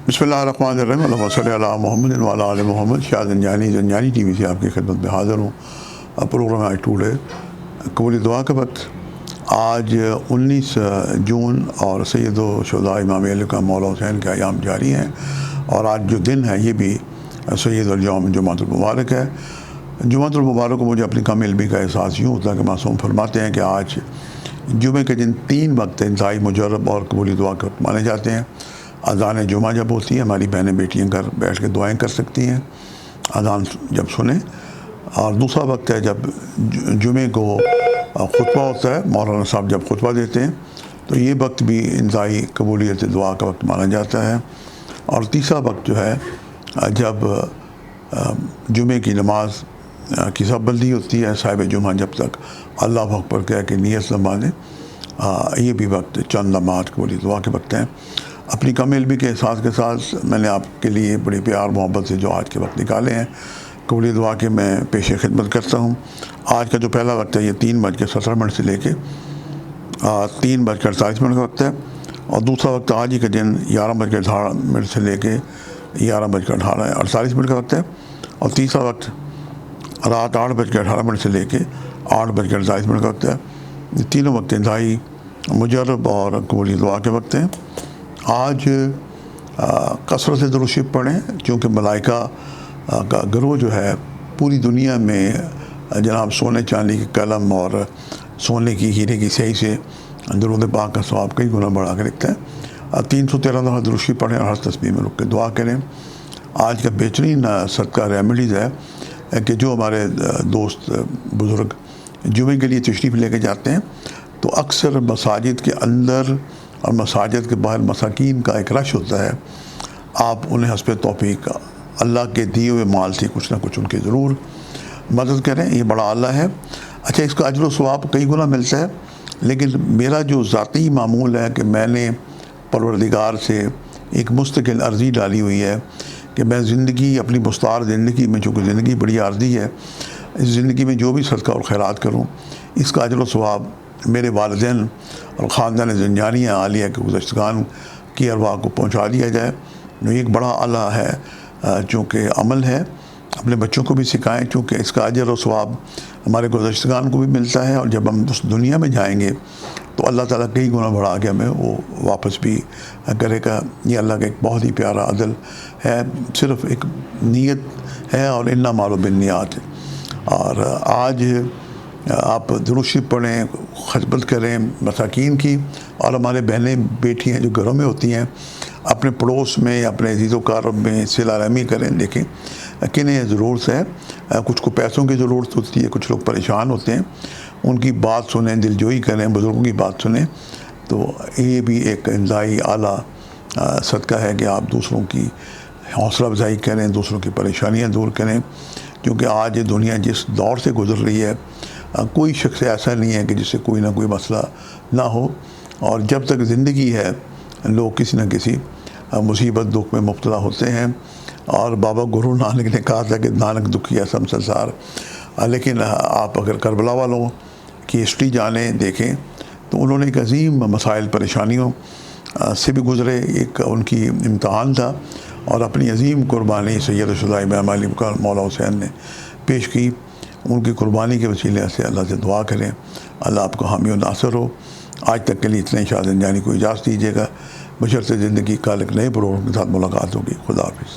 بسم اللہ الرحمن الرحیم، اللہم صلی علی محمد وعلی آل محمد۔ شاہ زنجانی ٹی وی سے آپ کی خدمت میں حاضر ہوں۔ پروگرام آج ٹوڈے قبولی دعا کا وقت آج 19 جون اور سید و شہداء امام علی کا مولا حسین کے ایام جاری ہیں، اور آج جو دن ہے یہ بھی سید الجوم جمعۃ المبارک ہے۔ جمعۃ المبارک کو مجھے اپنی کم علمی کا احساس یوں ہوتا ہے کہ معصوم فرماتے ہیں کہ آج جمعے کے دن 3 وقت انتہائی مجرب اور قبولی دعا کے وقت مانے جاتے ہیں۔ اذان جمعہ جب ہوتی ہے، ہماری بہنیں بیٹیاں گھر بیٹھ کے دعائیں کر سکتی ہیں اذان جب سنیں، اور دوسرا وقت ہے جب جمعے کو خطبہ ہوتا ہے، مولانا صاحب جب خطبہ دیتے ہیں تو یہ وقت بھی انتہائی قبولیت دعا کا وقت مانا جاتا ہے۔ اور تیسرا وقت جو ہے جب جمعے کی نماز کی صف بندی ہوتی ہے، صاحب جمعہ جب تک اللہ اکبر کہہ کے نیت نہ باندھے، یہ بھی وقت چند لمحات قبولی دعا کے وقت ہیں۔ اپنی کم علمی کے احساس کے ساتھ میں نے آپ کے لیے بڑی پیار محبت سے جو آج کے وقت نکالے ہیں قبولی دعا کے، میں پیش خدمت کرتا ہوں۔ آج کا جو پہلا وقت ہے یہ 3:17 سے لے کے 3:48 کا وقت ہے، اور دوسرا وقت آج ہی کے دن 11:18 سے لے کے 11:48 کا وقت ہے، اور تیسرا وقت رات 8:18 سے لے کے 8:48 کا وقت ہے۔ یہ تینوں وقت انتہائی مجرب اور قبولی دعا کے وقت ہیں۔ آج کثرت سے درود شریف پڑھیں، چونکہ ملائکہ کا گروہ جو ہے پوری دنیا میں جناب سونے چاندی کے قلم اور سونے کی ہیرے کی سہی سے درود پاک کا ثواب کئی گنا بڑھا کے لکھتا ہے۔ 313 دفعہ درود شریف پڑھیں اور ہر تسبیح میں رک کے دعا کریں۔ آج کا بہترین صدقہ ریمیڈیز ہے کہ جو ہمارے دوست بزرگ جمعے کے لیے تشریف لے کے جاتے ہیں تو اکثر مساجد کے اندر اور مساجد کے باہر مساکین کا ایک رش ہوتا ہے، آپ انہیں حسب توفیق اللہ کے دیے ہوئے مال سے کچھ نہ کچھ ان کی ضرور مدد کریں، یہ بڑا اعلیٰ ہے۔ اچھا، اس کا اجر و ثواب کئی گنا ملتا ہے، لیکن میرا جو ذاتی معمول ہے کہ میں نے پروردگار سے ایک مستقل عرضی ڈالی ہوئی ہے کہ میں زندگی، اپنی مستعار زندگی میں، چونکہ زندگی بڑی عارضی ہے، اس زندگی میں جو بھی صدقہ اور خیرات کروں اس کا اجر و ثواب میرے والدین اور خاندان زنجانیہ عالیہ کے گزشتگان کی ارواح کو پہنچا دیا جائے۔ ایک بڑا اعلیٰ ہے، چونکہ عمل ہے، اپنے بچوں کو بھی سکھائیں، چونکہ اس کا اجر و ثواب ہمارے گزشتگان کو بھی ملتا ہے، اور جب ہم اس دنیا میں جائیں گے تو اللہ تعالیٰ کئی گنا بڑھا کے ہمیں وہ واپس بھی کرے گا۔ یہ اللہ کا ایک بہت ہی پیارا عدل ہے، صرف ایک نیت ہے، اور انما الاعمال بالنیات۔ اور آج آپ درود شریف پڑھیں، خدمت کریں مساکین کی، اور ہمارے بہنیں بیٹیاں جو گھروں میں ہوتی ہیں اپنے پڑوس میں، اپنے عزیز و اقارب میں صلہ رحمی کریں۔ دیکھیں کنہیں ضرورت ہے، کچھ کو پیسوں کی ضرورت ہوتی ہے، کچھ لوگ پریشان ہوتے ہیں، ان کی بات سنیں، دلجوئی کریں، بزرگوں کی بات سنیں، تو یہ بھی ایک انتہائی اعلیٰ صدقہ ہے کہ آپ دوسروں کی حوصلہ افزائی کریں، دوسروں کی پریشانیاں دور کریں، کیونکہ آج دنیا جس دور سے گزر رہی ہے کوئی شخص ایسا نہیں ہے کہ جس سے کوئی نہ کوئی مسئلہ نہ ہو، اور جب تک زندگی ہے لوگ کسی نہ کسی مصیبت دکھ میں مبتلا ہوتے ہیں۔ اور بابا گرو نانک نے کہا تھا کہ نانک دکھیا سم سنسار، لیکن آپ اگر کربلا والوں کی ہسٹری جانیں، دیکھیں تو انہوں نے ایک عظیم مسائل پریشانیوں سے بھی گزرے، ایک ان کی امتحان تھا، اور اپنی عظیم قربانی سید الشہداء امام علی کا مولا حسین نے پیش کی۔ ان کی قربانی کے وسیلے سے اللہ سے دعا کریں، اللہ آپ کو حامی و ناصر ہو۔ آج تک کے لیے اتنے، شاہ زنجانی کو اجازت دیجیے گا، بشرط زندگی کا ایک نئے پروگرام کے ساتھ ملاقات ہوگی۔ خدا حافظ۔